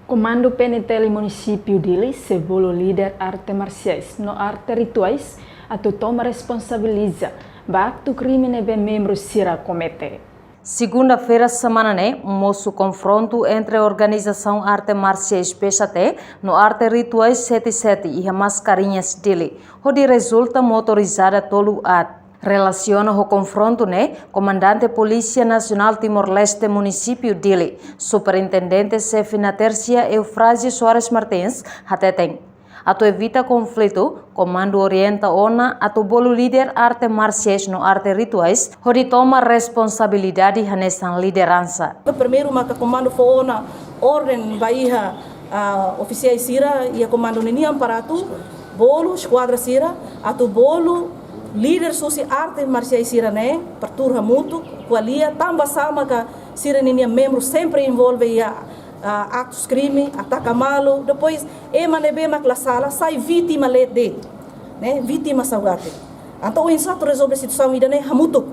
Comando PNTL Município Dili, Cebolo líder arte marciais, no arte rituais, atau toma responsabiliza, baktu crime nebe membros sira comete. Segunda-feira, semana moço confronto entre a organização Arte Marciais PST no Arte Rituais 77 e a Mascarinhas Dili, onde resulta motorizada tolo at. Relaciona o confronto, Comandante Polícia Nacional Timor-Leste Município Dili, Superintendente-Chefe na Tercia Eufrásio Soares Martins, Hateteng. Ato evita conflito, comando orienta ona ato bolo líder arte marciais no arte rituais, onde toma responsabilidade nessa liderança. Primeiro, maka comando foona ordem baiha oficiais sira e a comando nini amparatu, bolo esquadra sira, ato bolo líder susi arte marciais sira perturha mutu, qualia tamba sama ka sira nini membro sempre envolve atos crime, ataca malo, depois emanebe makla sala sai vítima lede, vítima saudade. Então o insato resolve a situação ida hamutuk.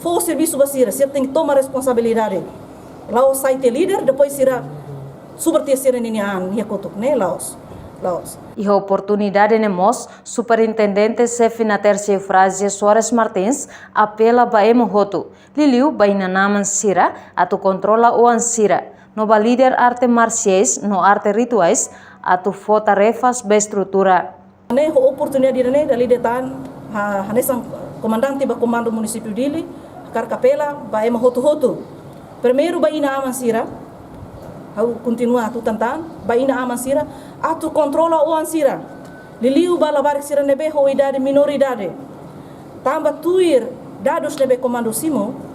For o serviço basira, você tem que tomar responsabilidade. Lá o sai ter líder, depois será subterceira ninhan yakotuk, Laos. E a oportunidade nemos, Superintendente-Chefe na Terceira Eufrásio Soares Martins apela baemo hotu, liliu bainanaman sira, atu controla o ansira. Nova líder arte marciais no arte rituais atu fo tarefas be estrutura. A oportunidade da líder tan hanesan comandante ba comando município Dili, carcapela ba ema hotu. Primeiro ba ina amansira, au continua atu tantan, ba ina amansira, atu controla o ansira. Liliu ba labar sira nebe ho idade minoridade. Tamba tuir dados nebe comando simo.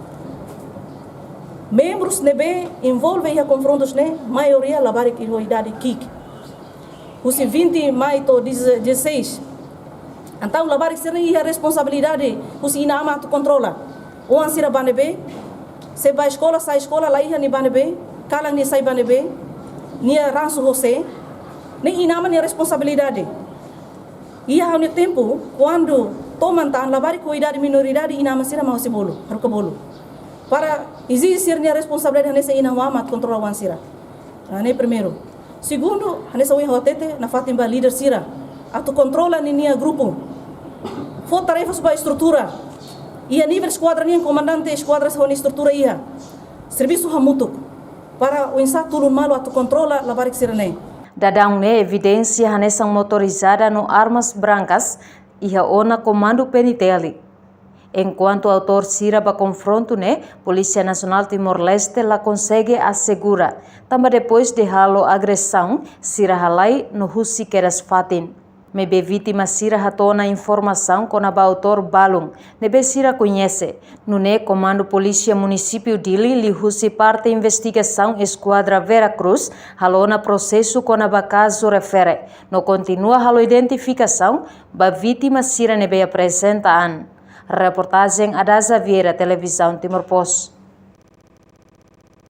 Membros nebe envolve a confrontos maioria labarik e idade kik. Os 20 maio to 16. Então labarik será a responsabilidade os ina amato controla. O ansira banebe se vai escola sai escola lá ia ni banebe, kalang ni sai banebe, ni ransu você, nem inama ni responsabilidade. Ia ao tempo quando tomam tan labarik o idade minoridade inama sira mau se bolo, harus bolo. Para exigir a responsabilidade nessa inawamat controla o ansira. Né primeiro. Segundo, nessa unha hotete na fatimba líder sira, atu controla ninia grupo. For tarefas ba estrutura. E a nível esquadra nia comandante esquadra sa estrutura ia. Serviço hamutuk. Para o insato tulun malo atu controla labarik sira Dadang evidência nessa motorizada no armas brancas e a ona comando peniteli. Enquanto o autor sira ba confronto, Polícia Nacional Timor-Leste la consegue assegura. Também depois de halo agressão, sira halai no husi keras fatin. Mebe vítima sira hatona informação com a autor balung. Nebe sira conhece. No Comando Polícia Município Dili li husi parte investigação Esquadra Vera Cruz halo na processo com a caso refere. No continua halo identificação, ba vítima sira nebe apresentaan. Reportagem Adaza Vieira, Televisão Timor Post.